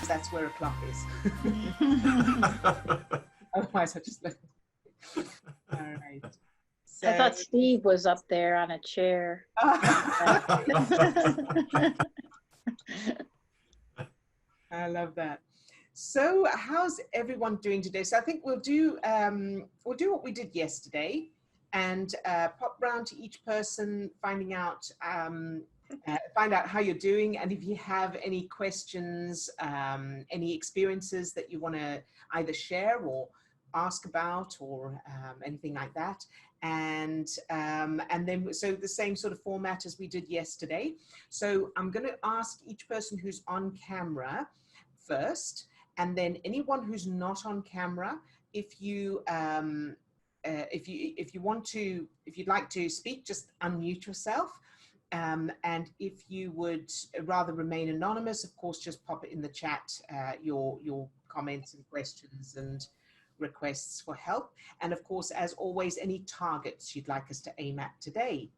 because that's where a clock is. Otherwise, I just look. All right. So, I thought Steve was up there on a chair. I love that. So how's everyone doing today? So I think we'll do what we did yesterday and pop round to each person, find out how you're doing, and if you have any questions, any experiences that you want to either share or ask about, or anything like that. And then, so the same sort of format as we did yesterday. So I'm going to ask each person who's on camera first, and then anyone who's not on camera, if you'd like to speak, just unmute yourself. And if you would rather remain anonymous, of course, just pop it in the chat, your comments and questions and requests for help. And of course, as always, any targets you'd like us to aim at today.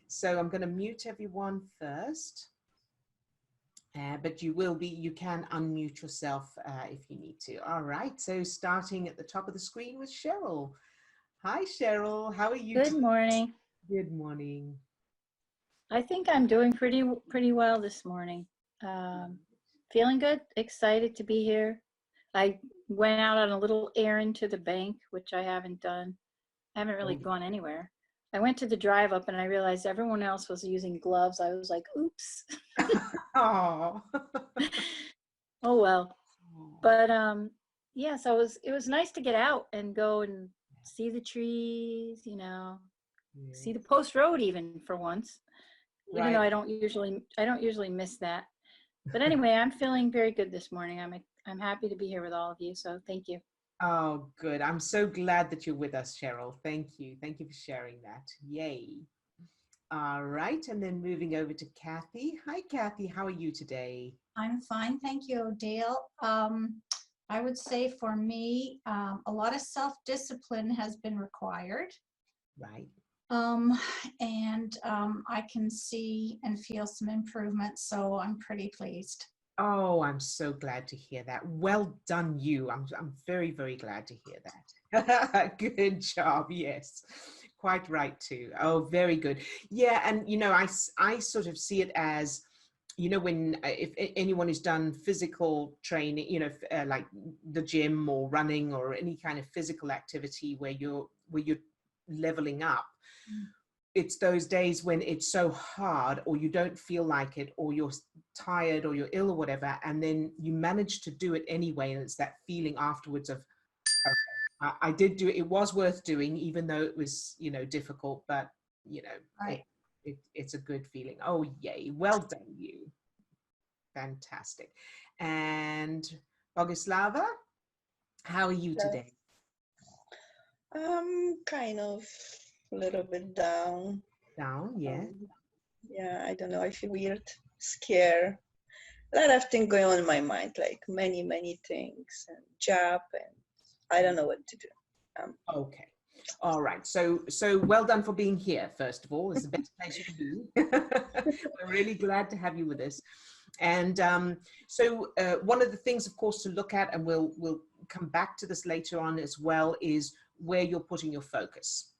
So I'm going to mute everyone first. But you can unmute yourself if you need to. All right, so starting at the top of the screen with Cheryl. Hi, Cheryl, how are you? Good morning. Good morning. I think I'm doing pretty well this morning. Feeling good, excited to be here. I went out on a little errand to the bank, which I haven't done. I haven't really gone anywhere. I went to the drive up and I realized everyone else was using gloves. I was like, oops. Oh. Oh well. But yeah, so it was nice to get out and go and see the trees, you know, see the post road even for once. Even though I don't usually miss that. But anyway, I'm feeling very good this morning. I'm happy to be here with all of you, so thank you. Oh, good. I'm so glad that you're with us, Cheryl. Thank you. Thank you for sharing that. Yay. All right, and then moving over to Kathy. Hi, Kathy. How are you today? I'm fine, thank you, Dale. I would say for me, a lot of self-discipline has been required. Right. And I can see and feel some improvement, so I'm pretty pleased. Oh, I'm so glad to hear that. Well done, you. I'm very, very glad to hear that. Good job. Yes, quite right too. Oh, very good. Yeah, and you know, I sort of see it as, you know, when if anyone who's done physical training, you know, like the gym or running or any kind of physical activity where you're leveling up. It's those days when it's so hard, or you don't feel like it, or you're tired, or you're ill, or whatever, and then you manage to do it anyway, and it's that feeling afterwards of, okay, I did do it. It was worth doing, even though it was, you know, difficult. But you know, right. It's a good feeling. Oh, yay! Well done, you. Fantastic. And Bogislava, how are you today? Kind of a little bit down. Down, yeah. Yeah, I don't know. I feel weird, scared. A lot of things going on in my mind, like many things, and job, and I don't know what to do. Okay. All right. So well done for being here, first of all. It's the best place you can be. We're really glad to have you with us. And so one of the things, of course, to look at, and we'll come back to this later on as well, is where you're putting your focus.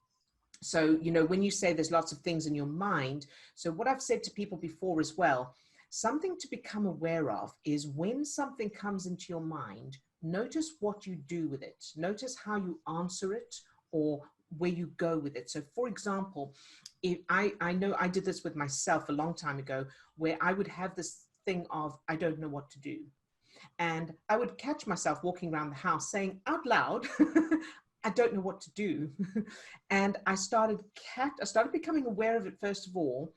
So, you know, when you say there's lots of things in your mind, so what I've said to people before as well, something to become aware of is when something comes into your mind, notice what you do with it. Notice how you answer it or where you go with it. So for example, if I know I did this with myself a long time ago, where I would have this thing of, I don't know what to do. And I would catch myself walking around the house saying out loud, I don't know what to do. And I started becoming aware of it, first of all,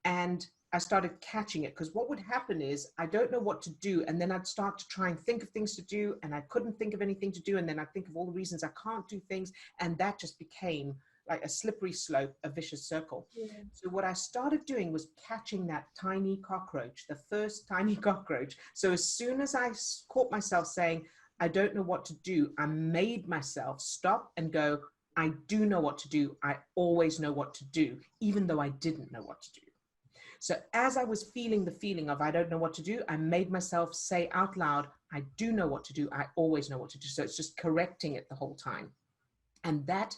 and I started catching it, because what would happen is I don't know what to do, and then I'd start to try and think of things to do, and I couldn't think of anything to do, and then I'd think of all the reasons I can't do things, and that just became like a slippery slope, a vicious circle. Yeah. So what I started doing was catching that tiny cockroach, the first tiny cockroach. So as soon as I caught myself saying, I don't know what to do, I made myself stop and go, I do know what to do. I always know what to do, even though I didn't know what to do. So as I was feeling the feeling of I don't know what to do, I made myself say out loud, I do know what to do. I always know what to do. So it's just correcting it the whole time. And that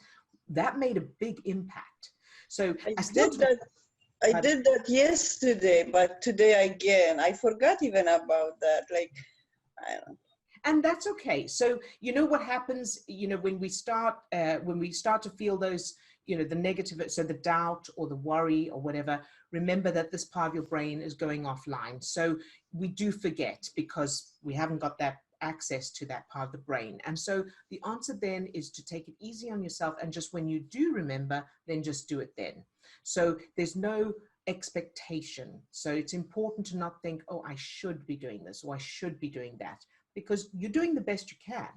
made a big impact. So I did that yesterday, but today again, I forgot even about that. Like, I don't know. And that's okay. So, you know what happens, you know, when we start to feel those, you know, the negative, so the doubt or the worry or whatever, remember that this part of your brain is going offline. So we do forget because we haven't got that access to that part of the brain. And so the answer then is to take it easy on yourself. And just when you do remember, then just do it then. So there's no expectation. So it's important to not think, oh, I should be doing this or I should be doing that, because you're doing the best you can.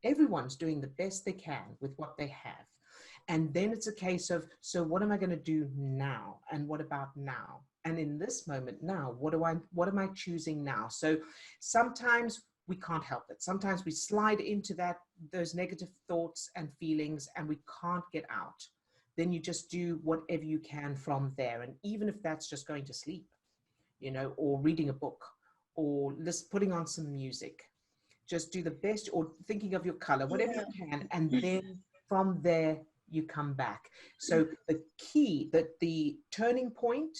Everyone's doing the best they can with what they have. And then it's a case of, so what am I going to do now? And what about now? And in this moment now, what am I choosing now? So sometimes we can't help it. Sometimes we slide into those negative thoughts and feelings and we can't get out. Then you just do whatever you can from there. And even if that's just going to sleep, you know, or reading a book, or putting on some music, just do the best, or thinking of your color, whatever you can. And then from there, you come back. So the key, the turning point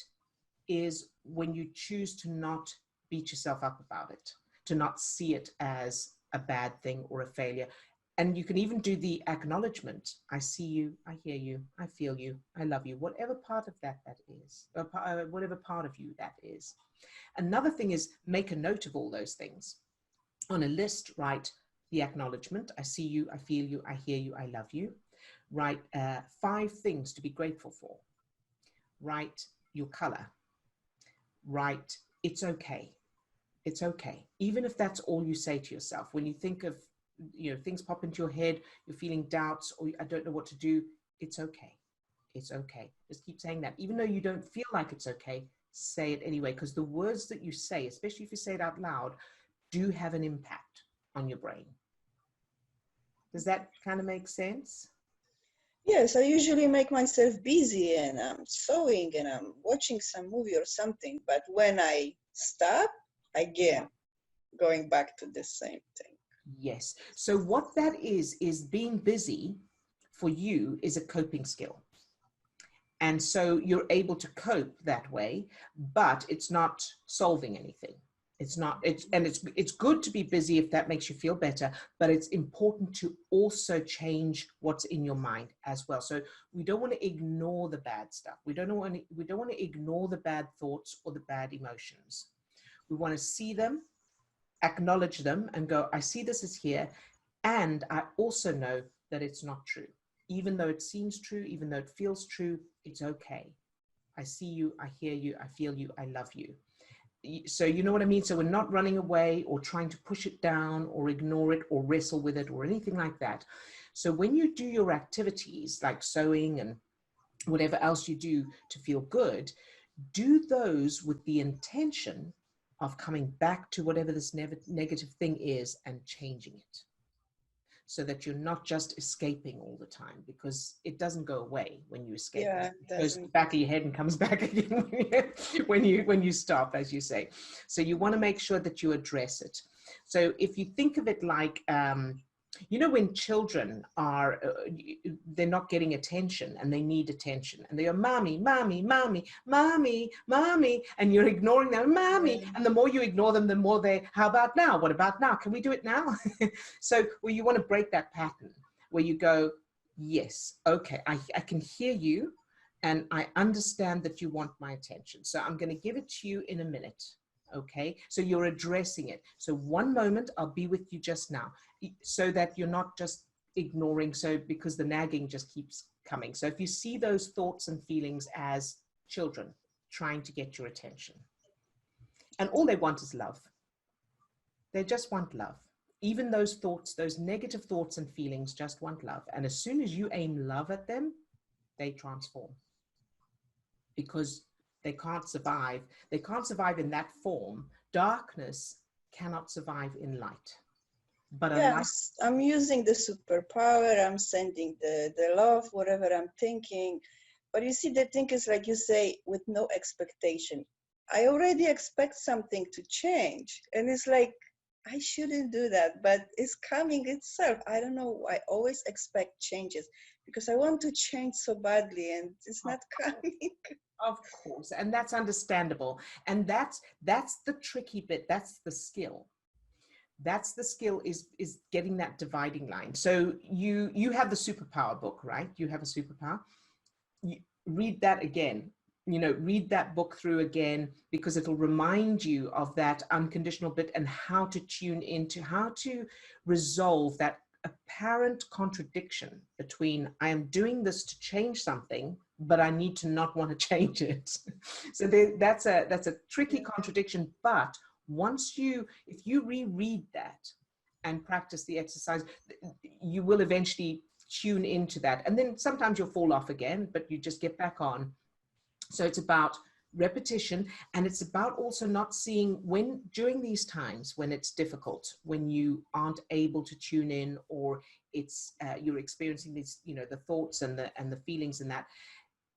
is when you choose to not beat yourself up about it, to not see it as a bad thing or a failure. And you can even do the acknowledgement. I see you, I hear you, I feel you, I love you, whatever part of that is, whatever part of you that is. Another thing is make a note of all those things. On a list, write the acknowledgement. I see you, I feel you, I hear you, I love you. Write 5 things to be grateful for. Write your color. Write, it's okay. It's okay. Even if that's all you say to yourself. When you think of, you know, things pop into your head, you're feeling doubts, or I don't know what to do, it's okay. It's okay. Just keep saying that. Even though you don't feel like it's okay, say it anyway, because the words that you say, especially if you say it out loud, do have an impact on your brain. Does that kind of make sense? Yes, I usually make myself busy and I'm sewing and I'm watching some movie or something. But when I stop, again, going back to the same thing. Yes. So what that is being busy for you is a coping skill. And so you're able to cope that way, but it's not solving anything. It's good to be busy if that makes you feel better, but it's important to also change what's in your mind as well. So we don't want to ignore the bad stuff. We don't want to ignore the bad thoughts or the bad emotions. We want to see them, acknowledge them, and go, I see this is here, and I also know that it's not true. Even though it seems true, even though it feels true, it's okay. I see you, I hear you, I feel you, I love you. So you know what I mean? So we're not running away or trying to push it down or ignore it or wrestle with it or anything like that. So when you do your activities like sewing and whatever else you do to feel good, do those with the intention of coming back to whatever this negative thing is and changing it, so that you're not just escaping all the time, because it doesn't go away when you escape. Yeah, it goes to the back of your head and comes back again when you stop, as you say. So you want to make sure that you address it. So if you think of it like, you know, when children are, they're not getting attention and they need attention and they go, mommy, mommy, mommy, mommy, mommy, and you're ignoring them, mommy. And the more you ignore them, the more how about now? What about now? Can we do it now? So well, you want to break that pattern where you go, yes, okay, I can hear you and I understand that you want my attention. So I'm going to give it to you in a minute. Okay, so you're addressing it. So one moment, I'll be with you just now, so that you're not just ignoring, so because the nagging just keeps coming. So if you see those thoughts and feelings as children trying to get your attention, and all they want is love. They just want love. Even those thoughts, those negative thoughts and feelings just want love. And as soon as you aim love at them, they transform. Because they can't survive. They can't survive in that form. Darkness cannot survive in light. But yeah, I'm using the superpower. I'm sending the love, whatever I'm thinking. But you see, the thing is, like you say, with no expectation. I already expect something to change. And it's like, I shouldn't do that, but it's coming itself. I don't know. I always expect changes because I want to change so badly and it's not coming. Of course, and that's understandable. And that's the tricky bit. That's the skill. That's the skill, is getting that dividing line. So you have the Superpower book, right? You have a superpower. You read that again. Read that book through again, because it'll remind you of that unconditional bit and how to tune into, how to resolve that apparent contradiction between I am doing this to change something, but I need to not want to change it. So that's a tricky contradiction. But if you reread that and practice the exercise, you will eventually tune into that. And then sometimes you'll fall off again, but you just get back on. So it's about repetition, and it's about also not seeing when during these times when it's difficult, when you aren't able to tune in, or it's you're experiencing these, the thoughts and the feelings, and that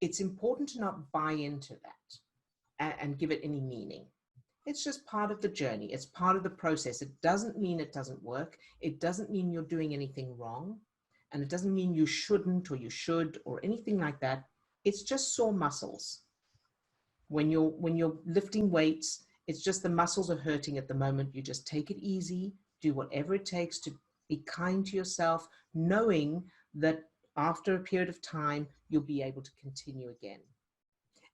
it's important to not buy into that and give it any meaning. It's just part of the journey. It's part of the process. It doesn't mean it doesn't work. It doesn't mean you're doing anything wrong. And it doesn't mean you shouldn't or you should or anything like that. It's just sore muscles. When you're lifting weights, it's just the muscles are hurting at the moment. You just take it easy, do whatever it takes to be kind to yourself, knowing that after a period of time, you'll be able to continue again.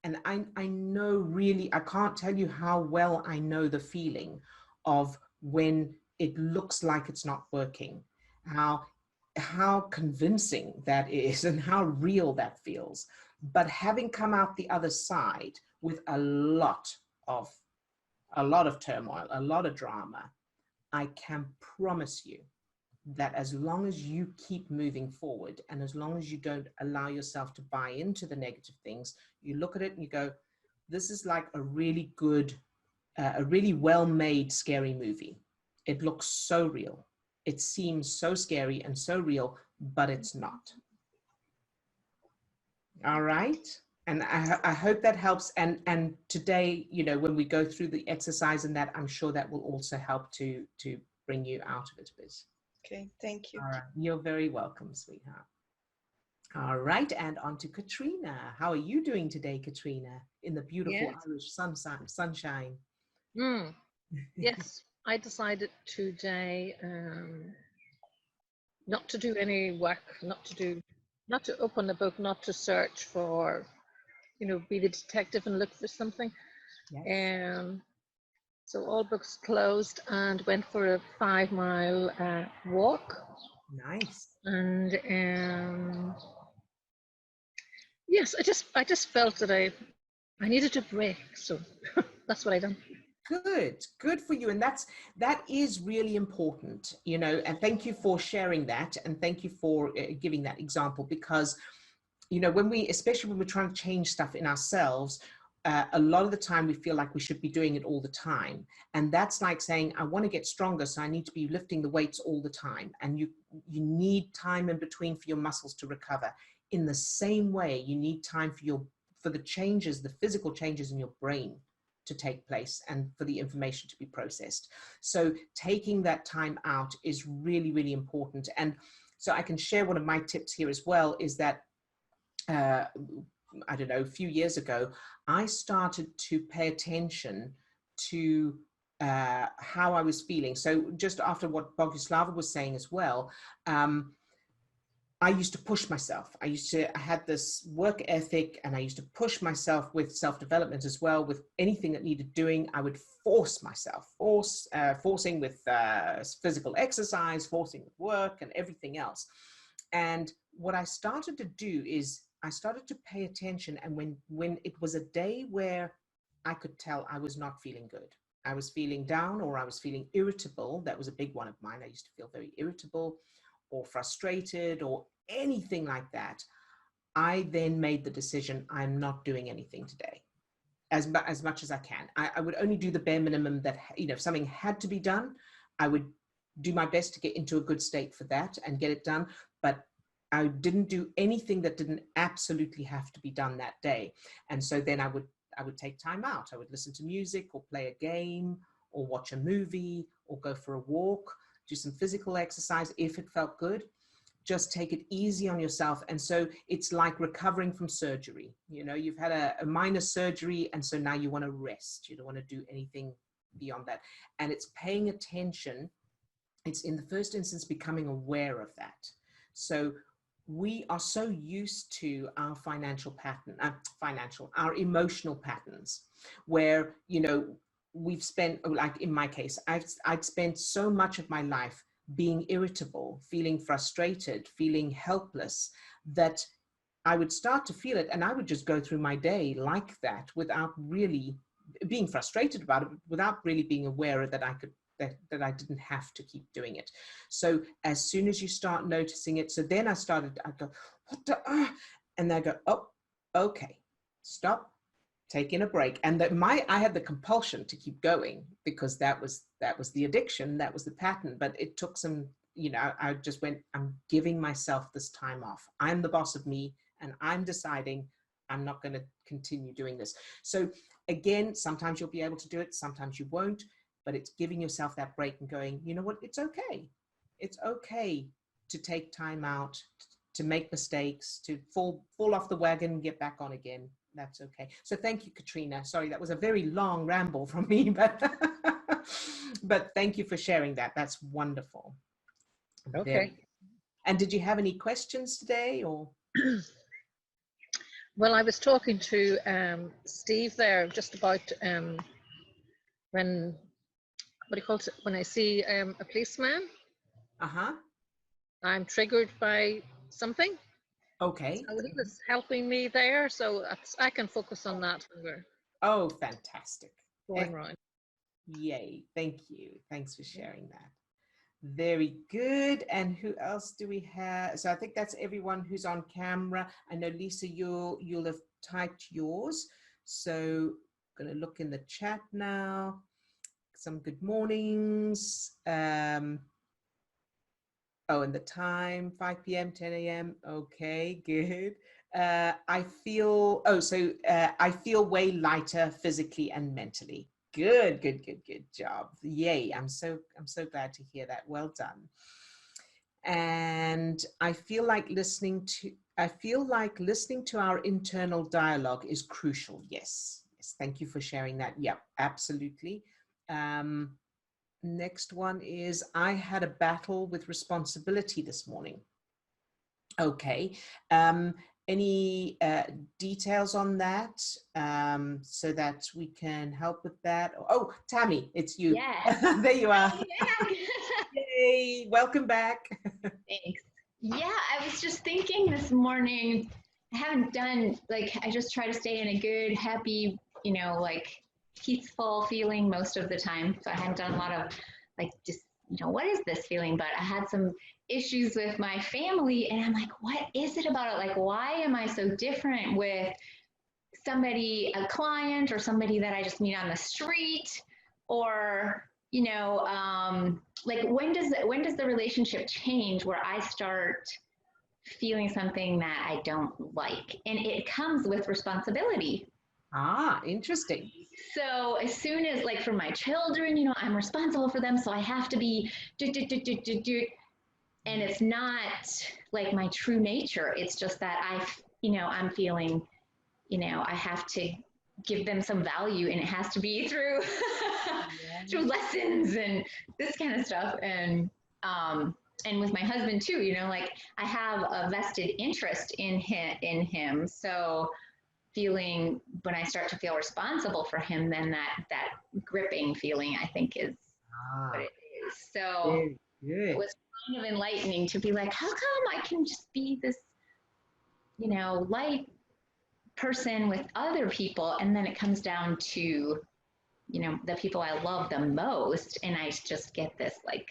And I know, really, I can't tell you how well I know the feeling of when it looks like it's not working, how convincing that is and how real that feels. But having come out the other side with a lot of turmoil, a lot of drama, I can promise you that as long as you keep moving forward, and as long as you don't allow yourself to buy into the negative things, you look at it and you go, this is like a really good, a really well-made scary movie. It looks so real. It seems so scary and so real, but it's not. All right. And I hope that helps. And today, when we go through the exercise and that, I'm sure that will also help to bring you out of it a bit. Okay, thank you. All right. You're very welcome, sweetheart. All right. And on to Katrina. How are you doing today, Katrina, in the beautiful Irish sunshine? Yes, I decided today not to do any work, not to open a book, not to search for, be the detective and look for something. Yes. So all books closed, and went for a 5-mile walk. Nice. And yes, I just felt that I needed a break, so that's what I done. Good for you. And that is really important, and thank you for sharing that, and thank you for giving that example, because especially when we're trying to change stuff in ourselves, a lot of the time we feel like we should be doing it all the time. And that's like saying, I want to get stronger, so I need to be lifting the weights all the time. And you need time in between for your muscles to recover. In the same way, you need time for the changes, the physical changes in your brain to take place and for the information to be processed. So taking that time out is really, really important. And so I can share one of my tips here as well, is that I don't know, a few years ago, I started to pay attention to how I was feeling. So just after what Boguslava was saying as well, I used to push myself. I had this work ethic, and I used to push myself with self-development as well. With anything that needed doing, I would force myself, forcing with physical exercise, forcing with work and everything else. And what I started to do is I started to pay attention. And when it was a day where I could tell I was not feeling good, I was feeling down, or I was feeling irritable. That was a big one of mine. I used to feel very irritable or frustrated or anything like that. I then made the decision, I'm not doing anything today, as much as I can. I would only do the bare minimum that, if something had to be done, I would do my best to get into a good state for that and get it done. But I didn't do anything that didn't absolutely have to be done that day. And so then I would take time out. I would listen to music or play a game or watch a movie or go for a walk, do some physical exercise if it felt good. Just take it easy on yourself. And so it's like recovering from surgery. You know, you've had a minor surgery, and so now you want to rest. You don't want to do anything beyond that. And it's paying attention. It's in the first instance becoming aware of that. So we are so used to our our emotional patterns, where, you know, we've spent, like in my case, I'd spent so much of my life being irritable, feeling frustrated, feeling helpless, that I would start to feel it, and I would just go through my day like that without really being frustrated about it, without really being aware that I could, that I didn't have to keep doing it. So as soon as you start noticing it, so then I go, what the, and I go, oh, okay, stop, taking a break. And that I had the compulsion to keep going, because that was the addiction, that was the pattern. But it took some, you know, I just went, I'm giving myself this time off. I'm the boss of me, and I'm deciding I'm not going to continue doing this. So again, sometimes you'll be able to do it, sometimes you won't, but it's giving yourself that break and going, you know what, it's okay. It's okay to take time out, to make mistakes, to fall off the wagon and get back on again. That's okay. So thank you, Katrina. Sorry, that was a very long ramble from me, but but thank you for sharing that. That's wonderful. Okay. And did you have any questions today, or? Well, I was talking to Steve there just about when, what do you call it, when I see a policeman, I'm triggered by something. Okay. So he was helping me there, so I can focus on that when we're fantastic. going around. Yay. Thank you. Thanks for sharing that. Very good. And who else do we have? So I think that's everyone who's on camera. I know, Lisa, you'll have typed yours. So I'm going to look in the chat now. Some good mornings. Oh, and the time, 5 p.m., 10 a.m. Okay, good. I feel way lighter physically and mentally. Good job. Yay. I'm so glad to hear that. Well done. And I feel like listening to our internal dialogue is crucial. Yes. Thank you for sharing that. Yeah, absolutely. Next one is, I had a battle with responsibility this morning. Okay. Any details on that, so that we can help with that? Oh, Tammy, it's you. Yeah. There you are. Yeah. Yay, welcome back. Thanks. Yeah, I was just thinking this morning, I haven't done, like, I just try to stay in a good, happy, you know, like peaceful feeling most of the time. So I haven't done a lot of like, just, you know, what is this feeling? But I had some issues with my family, and I'm like, what is it about it? Like, why am I so different with somebody, a client, or somebody that I just meet on the street? Or, you know, like, when does the relationship change where I start feeling something that I don't like? And it comes with responsibility. Ah, interesting. So as soon as, like, for my children, you know, I'm responsible for them, so I have to be and it's not like my true nature. It's just that I'm feeling, you know, I have to give them some value, and it has to be through through lessons and this kind of stuff. And with my husband too, you know, like, I have a vested interest in him. So feeling, when I start to feel responsible for him, then that gripping feeling, I think, is what it is. So it was kind of enlightening to be like, how come I can just be this, you know, light person with other people, and then it comes down to, you know, the people I love the most, and I just get this, like,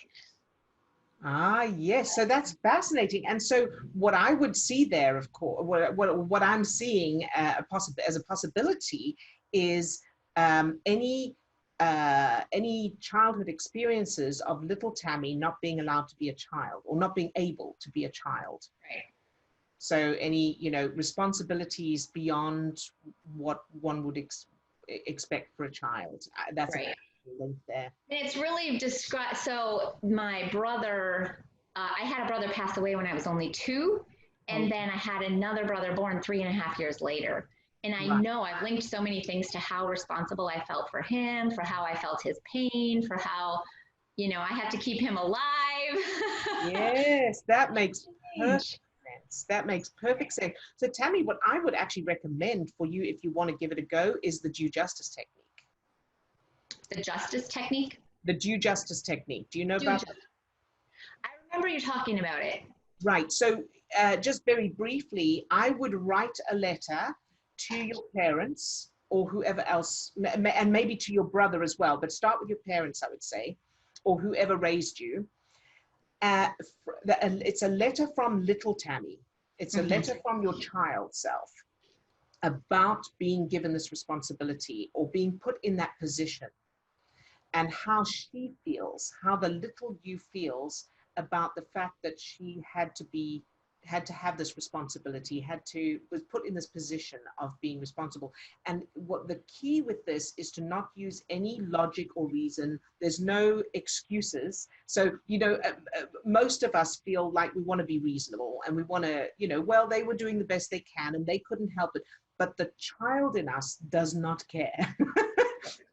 yes, so that's fascinating. And so what I would see there, of course, what I'm seeing as a possibility is any childhood experiences of little Tammy not being allowed to be a child, or not being able to be a child. Right. So any, you know, responsibilities beyond what one would expect for a child. That's Right. a link there. And it's really described. So my brother, I had a brother pass away when I was only 2. And then I had another brother born 3.5 years later. And I know I've linked so many things to how responsible I felt for him, for how I felt his pain, for how, you know, I had to keep him alive. Yes, that makes perfect sense. That makes perfect sense. So Tammy, what I would actually recommend for you, if you want to give it a go, is the due justice technique. The justice technique? The due justice technique. Do you know about that? I remember you talking about it. Right. So just very briefly, I would write a letter to your parents or whoever else, and maybe to your brother as well, but start with your parents, I would say, or whoever raised you. It's a letter from little Tammy. It's a letter from your child self about being given this responsibility or being put in that position, and how she feels, how the little you feels about the fact that she had to have this responsibility, was put in this position of being responsible. And what the key with this is to not use any logic or reason. There's no excuses. So, you know, most of us feel like we want to be reasonable and we want to, you know, well, they were doing the best they can and they couldn't help it. But the child in us does not care.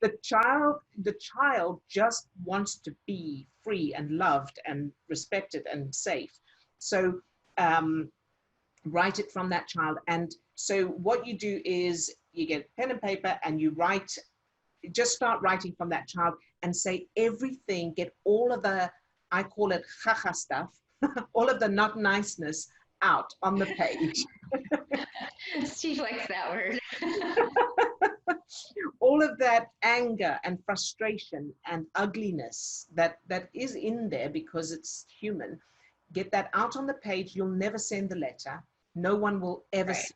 The child just wants to be free and loved and respected and safe. So write it from that child. And so what you do is you get pen and paper and you write, just start writing from that child and say everything, get all of the, I call it jaja stuff, all of the not niceness out on the page. Steve likes that word. All of that anger and frustration and ugliness that is in there because it's human, get that out on the page. You'll never send the letter. No one will ever see.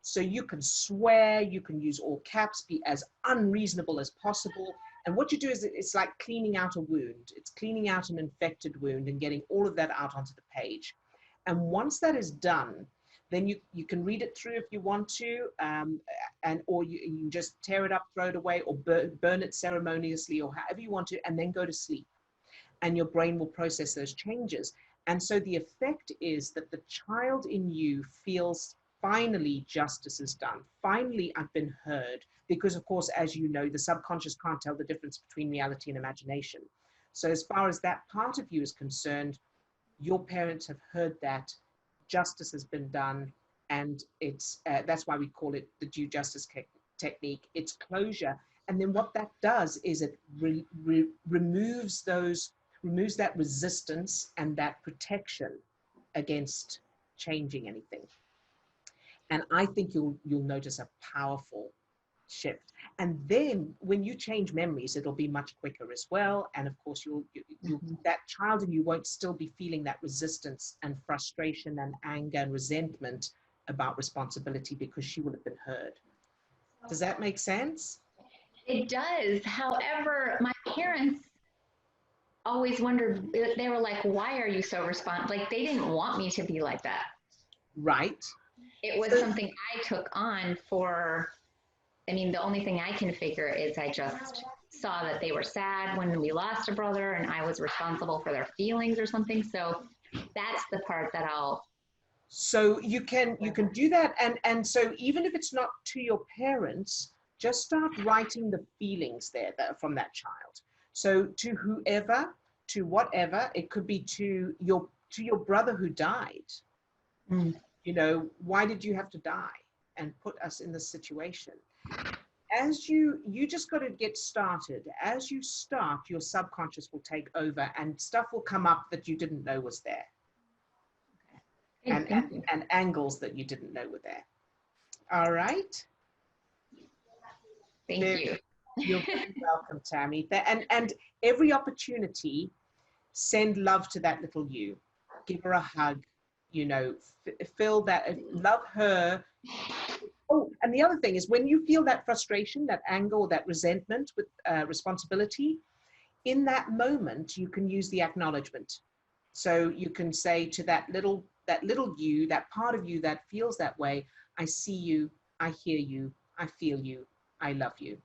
So you can swear, you can use all caps, be as unreasonable as possible. And what you do is it's like cleaning out a wound. It's cleaning out an infected wound and getting all of that out onto the page. And once that is done, then you can read it through if you want to, or you can just tear it up, throw it away, or burn it ceremoniously, or however you want to, and then go to sleep. And your brain will process those changes. And so the effect is that the child in you feels, finally justice is done. Finally, I've been heard. Because of course, as you know, the subconscious can't tell the difference between reality and imagination. So as far as that part of you is concerned, your parents have heard that. Justice has been done, and it's that's why we call it the due justice technique. It's closure, and then what that does is it removes that resistance and that protection against changing anything. And I think you'll notice a powerful shift. And then when you change memories, it'll be much quicker as well. And of course, that child in you won't still be feeling that resistance and frustration and anger and resentment about responsibility because she will have been heard. Does that make sense? It does. However, my parents always wondered, they were like, why are you so responsible? Like, they didn't want me to be like that. Right. It was something I took on for, I mean, the only thing I can figure is I just saw that they were sad when we lost a brother and I was responsible for their feelings or something. So that's the part that I'll. So you can do that. And so even if it's not to your parents, just start writing the feelings there from that child. So to whoever, to whatever, it could be to your brother who died. You know, why did you have to die and put us in this situation? As you just got to get started. As you start, your subconscious will take over and stuff will come up that you didn't know was there. And angles that you didn't know were there. All right. Thank you. You're very welcome, Tammy. And every opportunity, send love to that little you. Give her a hug, you know, feel that, love her. Oh, and the other thing is when you feel that frustration, that anger, or that resentment with responsibility, in that moment, you can use the acknowledgement. So you can say to that little that little you, that part of you that feels that way. I see you, I hear you, I feel you, I love you.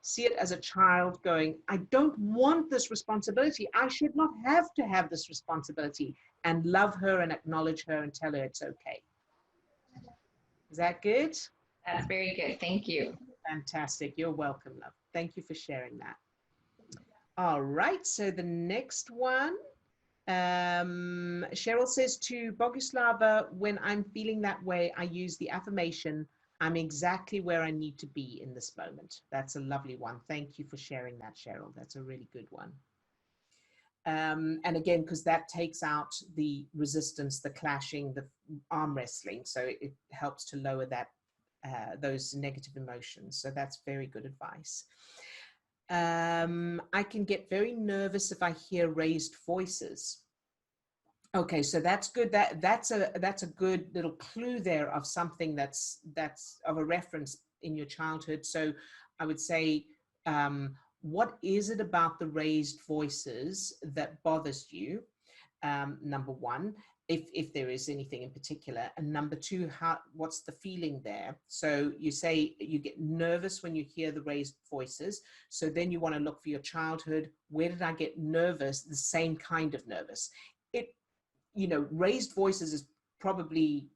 See it as a child going, I don't want this responsibility. I should not have to have this responsibility, and love her and acknowledge her and tell her it's okay. Is that good? That's very good. Thank you. Fantastic. You're welcome, love. Thank you for sharing that. All right. So the next one, Cheryl says to Boguslava, when I'm feeling that way, I use the affirmation, I'm exactly where I need to be in this moment. That's a lovely one. Thank you for sharing that, Cheryl. That's a really good one. And again, because that takes out the resistance, the clashing, the arm wrestling. So it helps to lower that, those negative emotions. So that's very good advice. I can get very nervous if I hear raised voices. Okay, so that's good. That's a good little clue there of something that's of a reference in your childhood. So I would say, what is it about the raised voices that bothers you? Number one, if there is anything in particular, and number two, what's the feeling there? So you say you get nervous when you hear the raised voices. So then you want to look for your childhood. Where did I get nervous? The same kind of nervous. Raised voices is probably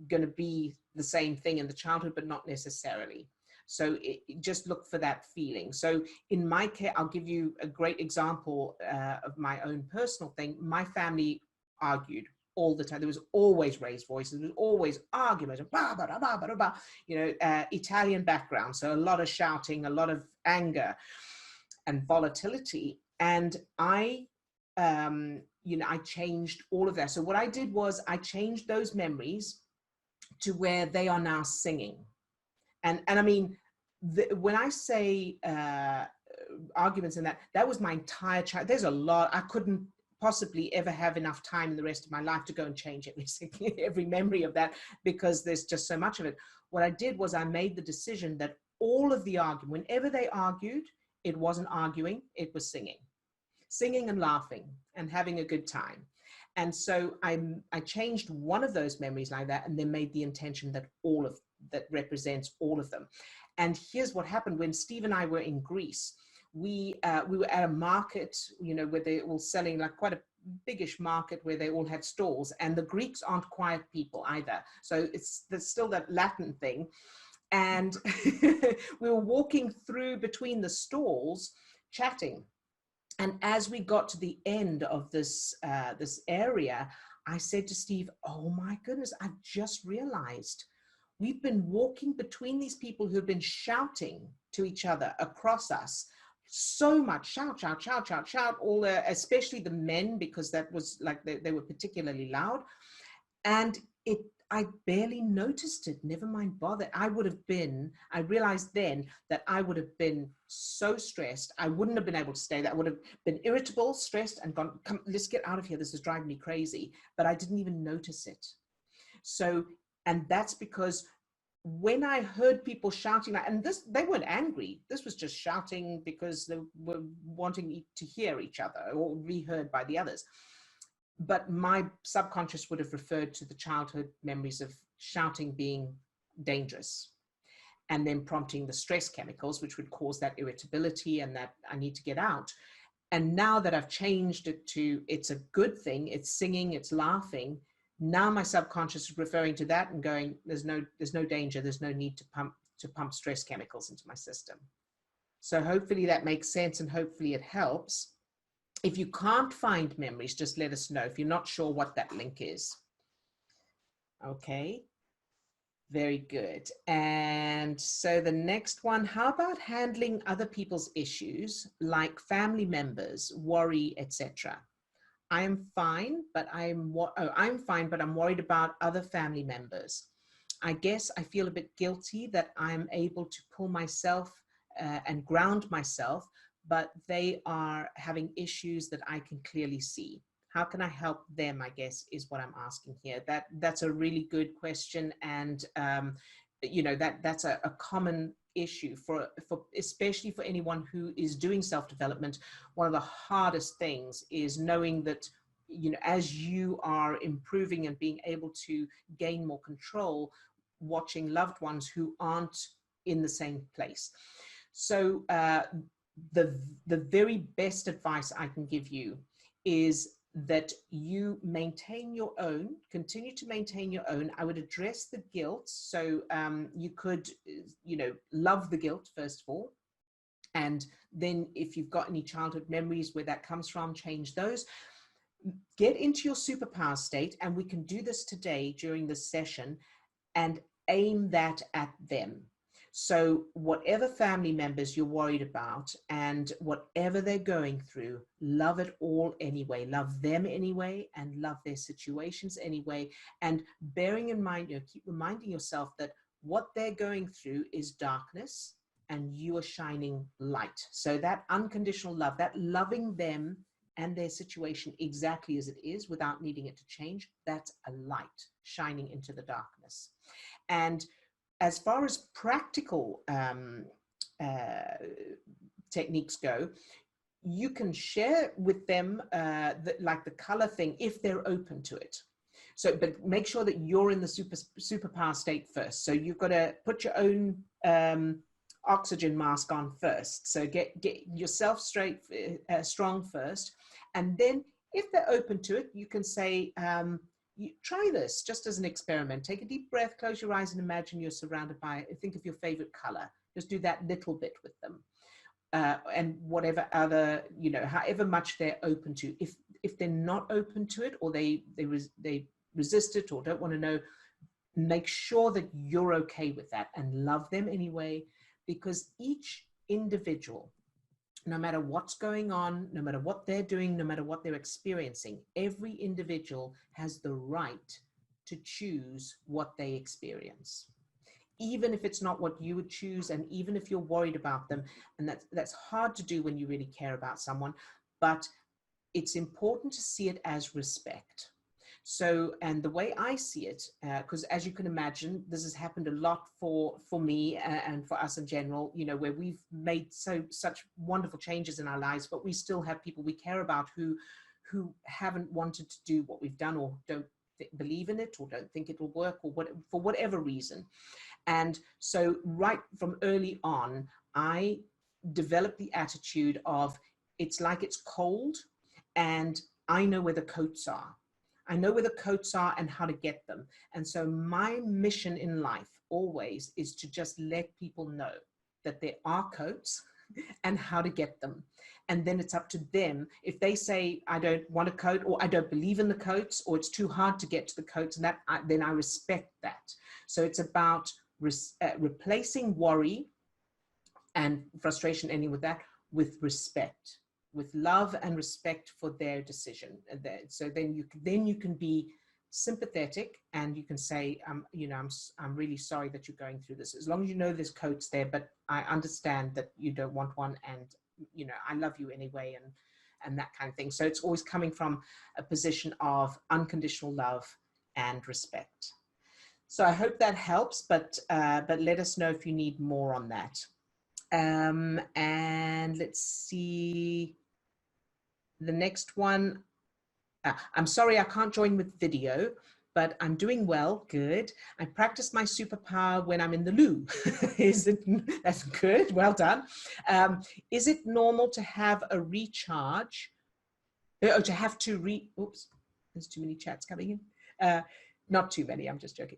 going to be the same thing in the childhood, but not necessarily. So just look for that feeling. So in my case, I'll give you a great example of my own personal thing. My family argued all the time. There was always raised voices. There was always arguments. Italian background. So a lot of shouting, a lot of anger and volatility. And I changed all of that. So what I did was I changed those memories to where they are now singing. And I mean, when I say arguments and that was my entire child. There's a lot. I couldn't possibly ever have enough time in the rest of my life to go and change every memory of that, because there's just so much of it. What I did was I made the decision that all of the argument, whenever they argued, it wasn't arguing, it was singing and laughing and having a good time. And so I changed one of those memories like that, and then made the intention that that represents all of them. And here's what happened when Steve and I were in Greece. We were at a market, where they were selling, like quite a biggish market where they all had stalls, and the Greeks aren't quiet people either. So there's still that Latin thing. And we were walking through between the stalls, chatting. And as we got to the end of this area, I said to Steve, oh my goodness, I've just realized we've been walking between these people who have been shouting to each other across us. So much shout, shout, shout, shout, shout, especially the men, because that was like they were particularly loud. And I barely noticed it, never mind bother. I realized then that I would have been so stressed. I wouldn't have been able to stay there. I would have been irritable, stressed, and gone, come, let's get out of here. This is driving me crazy. But I didn't even notice it. So, and that's because when I heard people shouting, and they weren't angry. This was just shouting because they were wanting to hear each other or be heard by the others. But my subconscious would have referred to the childhood memories of shouting being dangerous, and then prompting the stress chemicals, which would cause that irritability and that I need to get out. And now that I've changed it to, it's a good thing, it's singing, it's laughing. Now my subconscious is referring to that and going, there's no danger, there's no need to pump stress chemicals into my system. So hopefully that makes sense, and hopefully it helps. If you can't find memories, just let us know if you're not sure what that link is. Okay, very good. And so the next one, how about handling other people's issues like family members, worry, etc.? I'm fine, but I'm fine, but I'm worried about other family members. I guess I feel a bit guilty that I'm able to pull myself and ground myself, but they are having issues that I can clearly see. How can I help them, I guess, is what I'm asking here. That's a really good question. And, that's a common issue for especially for anyone who is doing self-development. One of the hardest things is knowing that you know, as you are improving and being able to gain more control, watching loved ones who aren't in the same place. So the very best advice I can give you is that you maintain your own, continue to maintain your own. I would address the guilt. So you could, you know, love the guilt, first of all. And then if you've got any childhood memories where that comes from, change those. Get into your superpower state. And we can do this today during this session and aim that at them. So whatever family members you're worried about and whatever they're going through, love it all anyway. Love them anyway and love their situations anyway. And bearing in mind, you know, keep reminding yourself that what they're going through is darkness and you are shining light. So that unconditional love, that loving them and their situation exactly as it is without needing it to change, that's a light shining into the darkness. And as far as practical techniques go, you can share with them like the color thing if they're open to it. So, but make sure that you're in the superpower state first. So you've got to put your own oxygen mask on first. So get yourself strong first, and then if they're open to it, you can say, you try this just as an experiment. Take a deep breath, close your eyes and imagine you're surrounded by, think of your favorite color. Just do that little bit with them. And whatever other, you know, however much they're open to. If they're not open to it or they resist it or don't want to know, make sure that you're okay with that and love them anyway, because each individual, no matter what's going on, no matter what they're doing, no matter what they're experiencing, every individual has the right to choose what they experience, even if it's not what you would choose, and even if you're worried about them. And that's hard to do when you really care about someone, but it's important to see it as respect. So, and the way I see it, because as you can imagine, this has happened a lot for me and for us in general, you know, where we've made such wonderful changes in our lives, but we still have people we care about who haven't wanted to do what we've done, or don't believe in it, or don't think it will work, or for whatever reason. And so right from early on, I developed the attitude of, it's like it's cold and I know where the coats are. I know where the coats are and how to get them. And so my mission in life always is to just let people know that there are coats and how to get them. And then it's up to them. If they say, I don't want a coat, or I don't believe in the coats, or it's too hard to get to the coats, and then I respect that. So it's about replacing worry and frustration, ending with that, with respect, with love and respect for their decision. So then you can be sympathetic and you can say, you know, I'm really sorry that you're going through this. As long as you know there's coats there, but I understand that you don't want one, and you know, I love you anyway, and that kind of thing. So it's always coming from a position of unconditional love and respect. So I hope that helps, but let us know if you need more on that. And let's see. The next one, I'm sorry I can't join with video, but I'm doing well, good. I practice my superpower when I'm in the loo. That's good, well done. Is it normal to have a recharge, or to have to oops, there's too many chats coming in. Not too many, I'm just joking.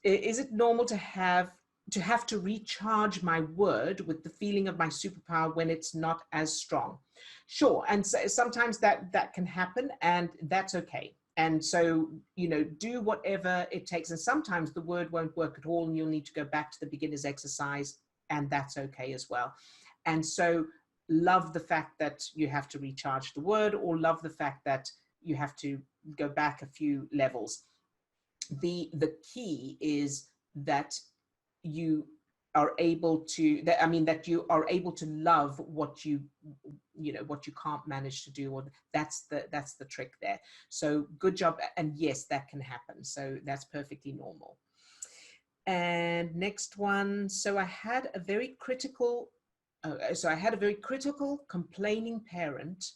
Is it normal to have to recharge my word with the feeling of my superpower when it's not as strong? Sure, and so sometimes that can happen, and that's okay. And so, you know, do whatever it takes. And sometimes the word won't work at all, and you'll need to go back to the beginner's exercise, and that's okay as well. And so love the fact that you have to recharge the word, or love the fact that you have to go back a few levels. The key is that you are able to, that you are able to love what you can't manage to do, or that's the trick there. So good job. And yes, that can happen. So that's perfectly normal. And next one. So I had a very critical, complaining parent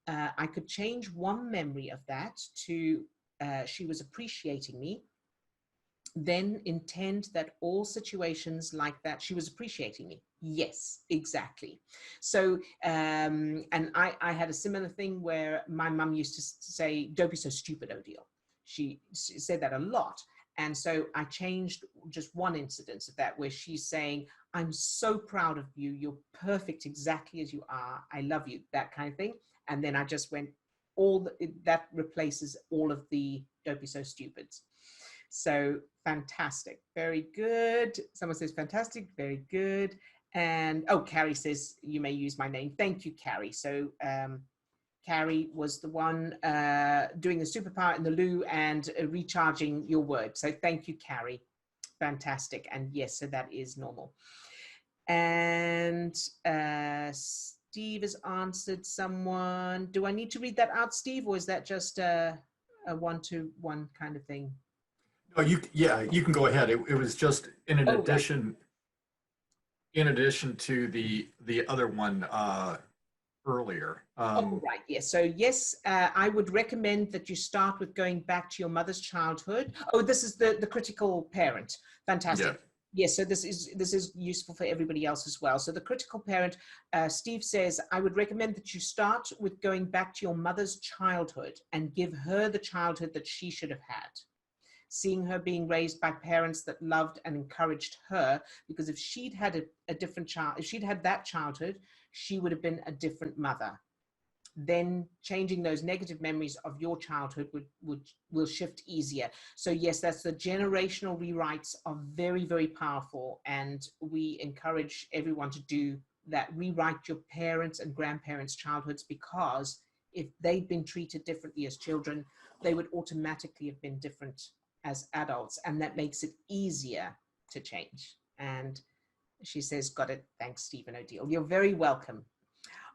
I could change one memory of that to she was appreciating me, then intend that all situations like that, she was appreciating me. Yes, exactly. So, and I had a similar thing where my mum used to say, don't be so stupid, Odile. She said that a lot. And so I changed just one incident of that where she's saying, I'm so proud of you. You're perfect exactly as you are. I love you, that kind of thing. And then I just went, that replaces all of the don't be so stupid. So fantastic. Very good. Someone says fantastic. Very good. And oh, Carrie says you may use my name. Thank you, Carrie. So Carrie was the one doing the superpower in the loo and recharging your word. So thank you, Carrie. Fantastic. And yes, so that is normal. And Steve has answered someone. Do I need to read that out, Steve, or is that just a one-to-one kind of thing? Oh, you can go ahead. It was just in addition, in addition to the other one earlier. Oh, right. Yes. So yes, I would recommend that you start with going back to your mother's childhood. Oh, this is the critical parent. Fantastic. Yeah. Yes, so this is useful for everybody else as well. So the critical parent, Steve says, I would recommend that you start with going back to your mother's childhood and give her the childhood that she should have had. Seeing her being raised by parents that loved and encouraged her, because if she'd had a different child, if she'd had that childhood, she would have been a different mother. Then changing those negative memories of your childhood will shift easier. So yes, that's the generational rewrites are very, very powerful. And we encourage everyone to do that. Rewrite your parents' and grandparents' childhoods, because if they've been treated differently as children, they would automatically have been different as adults. And that makes it easier to change. And she says, got it. Thanks, Stephen Odile. You're very welcome.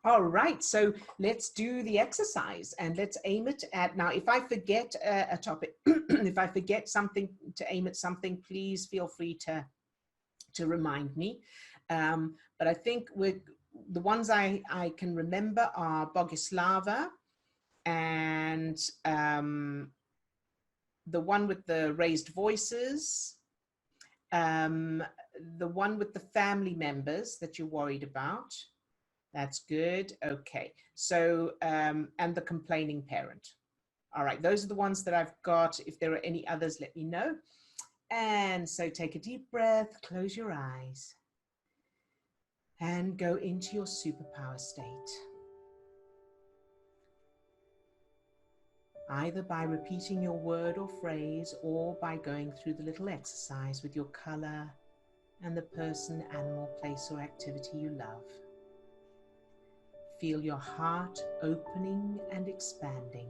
All right, so let's do the exercise and let's aim it at, now if I forget a topic, if I forget something to aim at something, please feel free to remind me. But I think the ones I can remember are Bogislava and the one with the raised voices, the one with the family members that you're worried about. That's good. Okay. So, and the complaining parent. All right. Those are the ones that I've got. If there are any others, let me know. And so take a deep breath, close your eyes, and go into your superpower state. Either by repeating your word or phrase, or by going through the little exercise with your color and the person, animal, place, or activity you love. Feel your heart opening and expanding.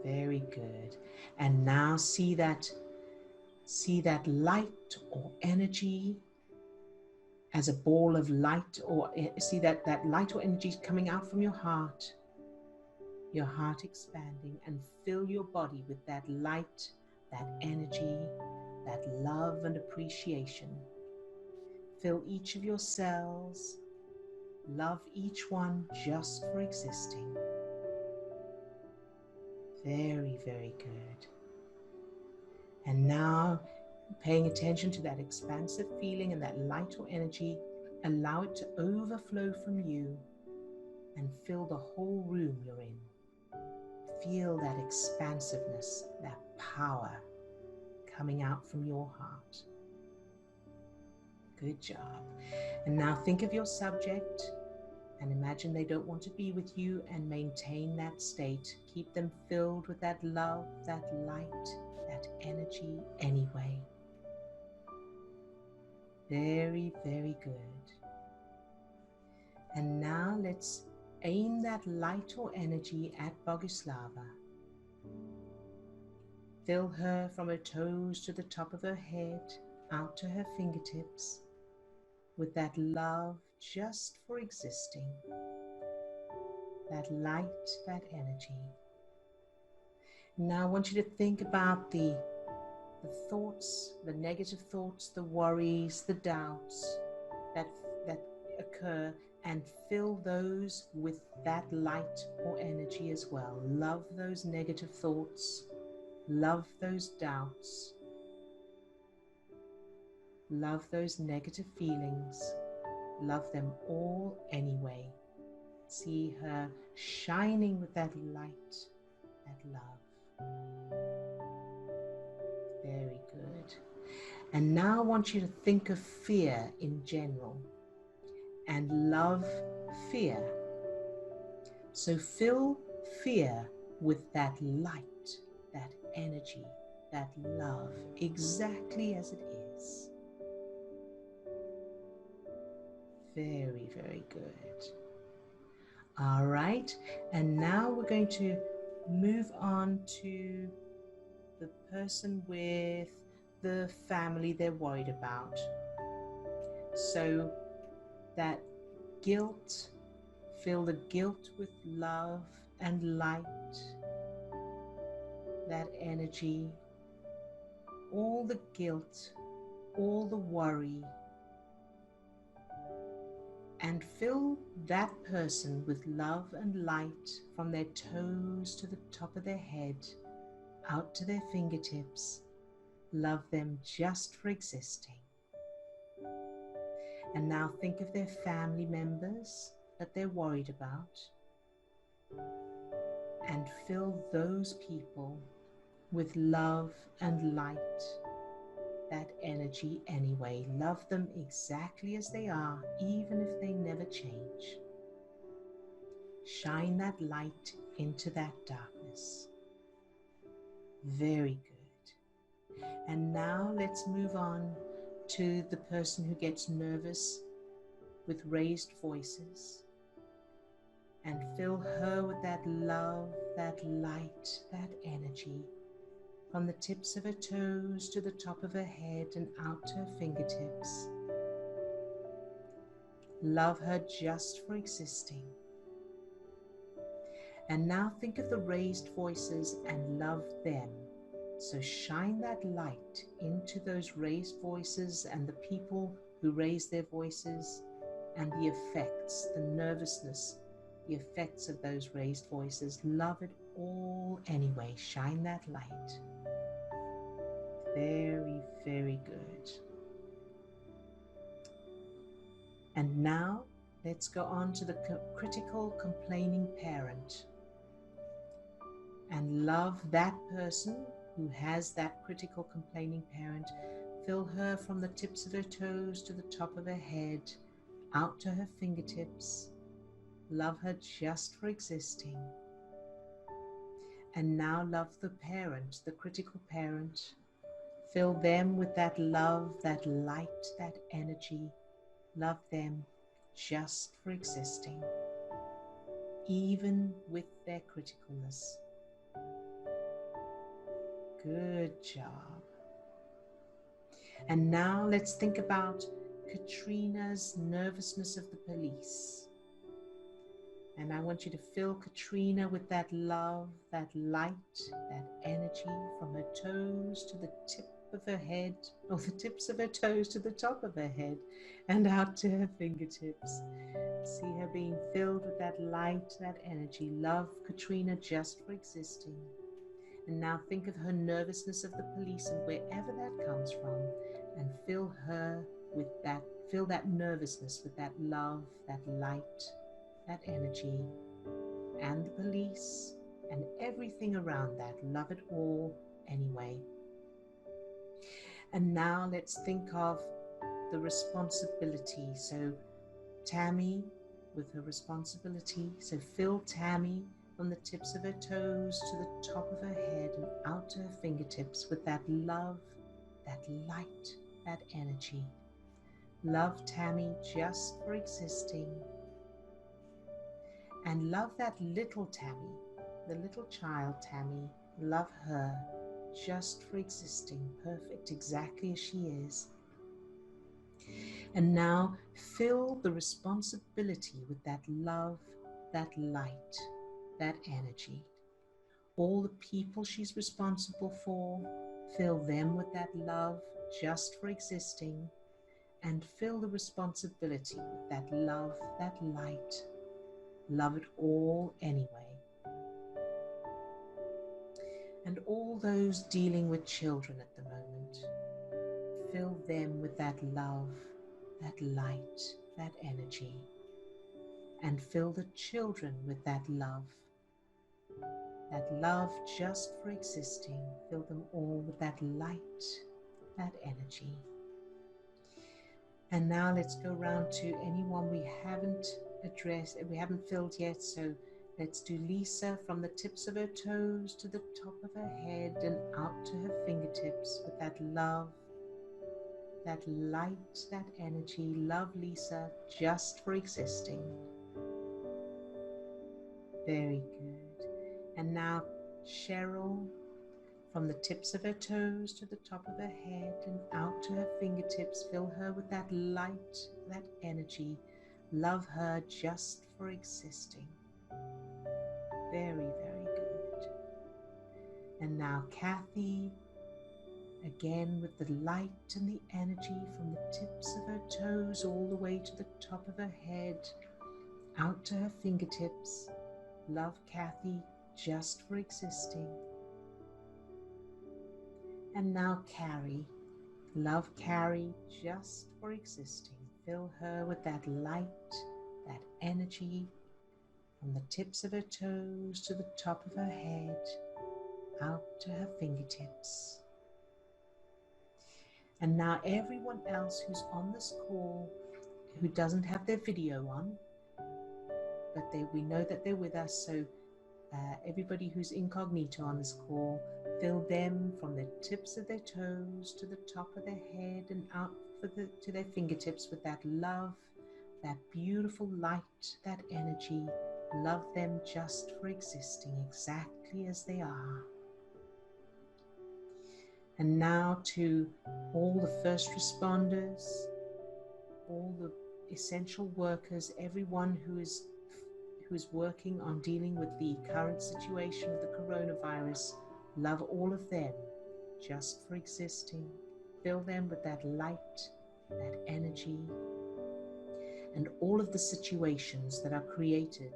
Very good. And now see that light or energy as a ball of light, or see that light or energy coming out from your heart expanding, and fill your body with that light, that energy, that love and appreciation. Fill each of your cells, love each one just for existing. Very, very good. And now, paying attention to that expansive feeling and that light or energy, allow it to overflow from you and fill the whole room you're in. Feel that expansiveness, that power coming out from your heart. Good job. And now think of your subject and imagine they don't want to be with you, and maintain that state. Keep them filled with that love, that light, that energy anyway. Very, very good. And now let's aim that light or energy at Bogislava. Fill her from her toes to the top of her head, out to her fingertips, with that love just for existing, that light, that energy. Now I want you to think about the thoughts, the negative thoughts, the worries, the doubts that occur, and fill those with that light or energy as well. Love those negative thoughts. Love those doubts. Love those negative feelings. Love them all anyway. See her shining with that light, that love. Very good. And now I want you to think of fear in general and love fear. So fill fear with that light, that energy, that love, exactly as it is. Very, very good. All right, and now we're going to move on to the person with the family they're worried about. So that guilt, fill the guilt with love and light, that energy, all the guilt, all the worry, and fill that person with love and light from their toes to the top of their head, out to their fingertips. Love them just for existing. And now think of their family members that they're worried about, and fill those people with love and light, that energy anyway. Love them exactly as they are, even if they never change. Shine that light into that darkness. Very good. And now let's move on to the person who gets nervous with raised voices, and fill her with that love, that light, that energy, from the tips of her toes to the top of her head and out to her fingertips. Love her just for existing. And now think of the raised voices and love them. So shine that light into those raised voices and the people who raise their voices, and the effects, the nervousness, the effects of those raised voices. Love it all anyway. Shine that light. Very, very good. And now let's go on to the critical complaining parent, and love that person who has that critical complaining parent. Fill her from the tips of her toes to the top of her head, out to her fingertips. Love her just for existing. And now love the parent, the critical parent. Fill them with that love, that light, that energy. Love them just for existing, even with their criticalness. Good job. And now let's think about Katrina's nervousness of the police. And I want you to fill Katrina with that love, that light, that energy, from her toes to the tip of her head, or the tips of her toes to the top of her head, and out to her fingertips. See her being filled with that light, that energy. Love Katrina just for existing. And now think of her nervousness of the police and wherever that comes from, and fill her with that, fill that nervousness with that love, that light, that energy, and the police and everything around that. Love it all anyway. And now let's think of the responsibility. So Tammy with her responsibility. So fill Tammy from the tips of her toes to the top of her head and out to her fingertips with that love, that light, that energy. Love Tammy just for existing. And love that little Tammy, the little child Tammy. Love her just for existing, perfect exactly as she is. And now fill the responsibility with that love, that light, that energy. All the people she's responsible for, fill them with that love just for existing. and feel the responsibility with that love, that light. Love it all anyway. And all those dealing with children at the moment, fill them with that love, that light, that energy, and fill the children with that love just for existing. Fill them all with that light, that energy. And now let's go round to anyone we haven't addressed, we haven't filled yet. So let's do Lisa from the tips of her toes to the top of her head and out to her fingertips with that love, that light, that energy. Love Lisa just for existing. Very good. And now Cheryl, from the tips of her toes to the top of her head and out to her fingertips, fill her with that light, that energy. Love her just for existing. Very, very good. And now Kathy, again with the light and the energy from the tips of her toes all the way to the top of her head, out to her fingertips. Love Kathy just for existing. And now Carrie, love Carrie just for existing. Fill her with that light, that energy, from the tips of her toes to the top of her head, out to her fingertips. And now everyone else who's on this call who doesn't have their video on, but we know that they're with us, so everybody who's incognito on this call, fill them from the tips of their toes to the top of their head and out to their fingertips with that love, that beautiful light, that energy. Love them just for existing exactly as they are. And now to all the first responders, all the essential workers, everyone who is working on dealing with the current situation of the coronavirus. Love all of them just for existing. Fill them with that light, that energy, and all of the situations that are created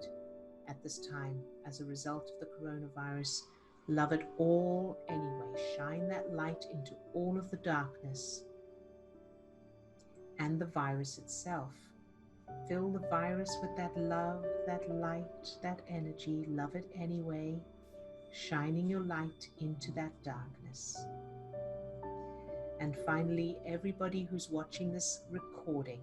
at this time as a result of the coronavirus. Love it all anyway. Shine that light into all of the darkness and the virus itself. Fill the virus with that love, that light, that energy. Love it anyway. Shining your light into that darkness. And finally, everybody who's watching this recording.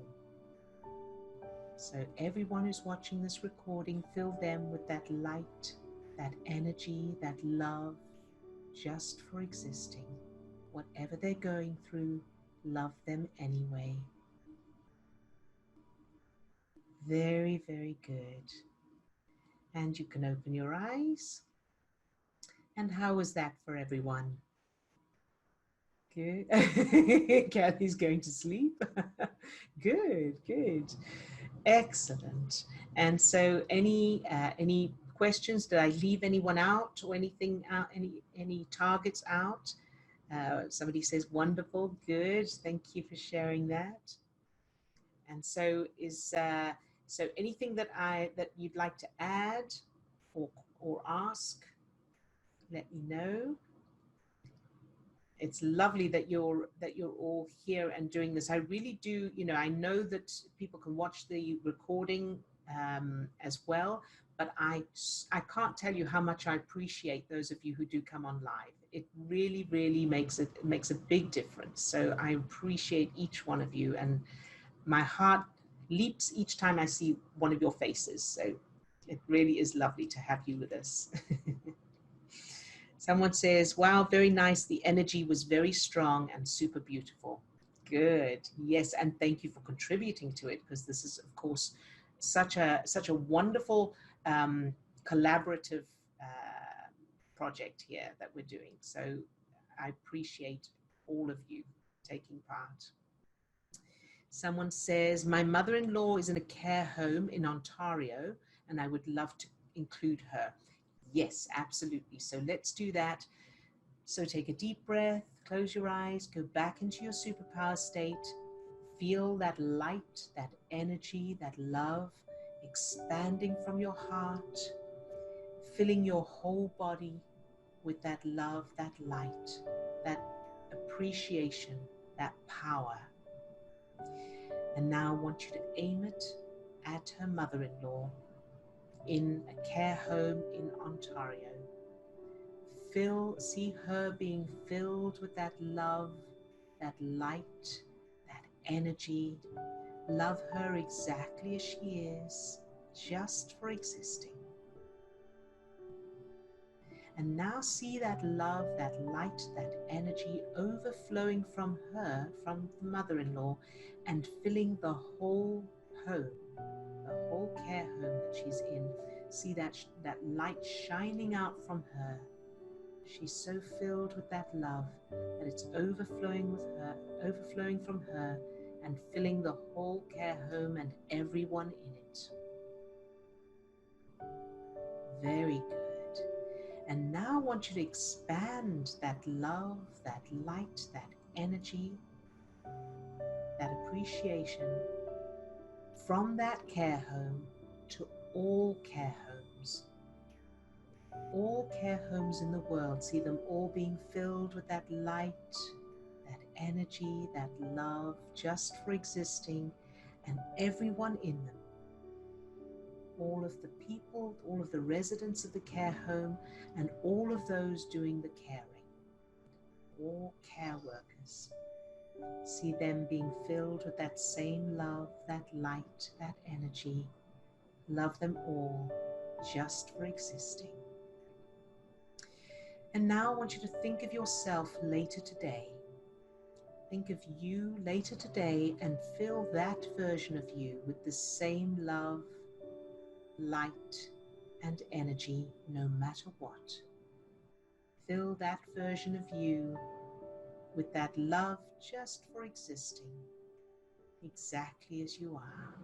So everyone who's watching this recording, fill them with that light, that energy, that love, just for existing. Whatever they're going through, love them anyway. Very, very good. And you can open your eyes. And how was that for everyone? Good. Kathy's going to sleep. Good, good. Excellent. And so any questions? Did I leave anyone out or anything out? Any targets out? Somebody says wonderful. Good. Thank you for sharing that. And so so anything that you'd like to add or ask, let me know. It's lovely that you're all here and doing this. I really do, I know that people can watch the recording as well, but I can't tell you how much I appreciate those of you who do come on live. It really, really makes a big difference. So I appreciate each one of you, and my heart leaps each time I see one of your faces. So it really is lovely to have you with us. Someone says, wow, very nice. The energy was very strong and super beautiful. Good. Yes. And thank you for contributing to it, because this is, of course, such a wonderful collaborative project here that we're doing. So I appreciate all of you taking part. Someone says, my mother-in-law is in a care home in Ontario, and I would love to include her. Yes, absolutely. So let's do that. So take a deep breath, close your eyes, go back into your superpower state, feel that light, that energy, that love expanding from your heart, filling your whole body with that love, that light, that appreciation, that power. And now I want you to aim it at her mother-in-law in a care home in Ontario. See her being filled with that love, that light, that energy. Love her exactly as she is, just for existing. And now see that love, that light, that energy overflowing from her, from the mother-in-law, and filling the whole home, the whole care home that she's in. See that light shining out from her. She's so filled with that love that it's overflowing from her and filling the whole care home and everyone in it. Very good. And now I want you to expand that love, that light, that energy, that appreciation from that care home to all care homes. All care homes in the world, see them all being filled with that light, that energy, that love, just for existing, and everyone in them. All of the people, all of the residents of the care home, and all of those doing the caring. All care workers. See them being filled with that same love, that light, that energy. Love them all, just for existing. And now I want you to think of yourself later today. Think of you later today and fill that version of you with the same love, light, and energy, no matter what. Fill that version of you with that love just for existing, exactly as you are.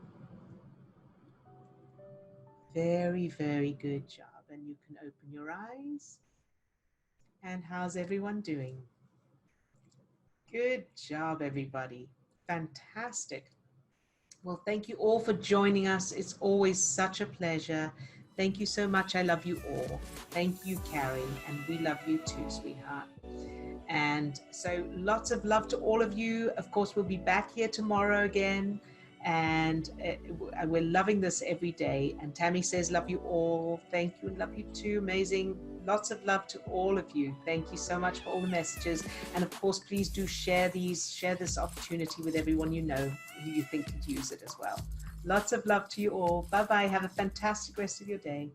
Very, very good job. And you can open your eyes. And how's everyone doing? Good job, everybody. Fantastic. Well, thank you all for joining us. It's always such a pleasure. Thank you so much. I love you all. Thank you, Carrie. And we love you too, sweetheart. And so lots of love to all of you. Of course, we'll be back here tomorrow again. And we're loving this every day. And Tammy says, love you all. Thank you and love you too. Amazing. Lots of love to all of you. Thank you so much for all the messages. And of course, please do share this opportunity with everyone you know who you think could use it as well. Lots of love to you all. Bye-bye. Have a fantastic rest of your day.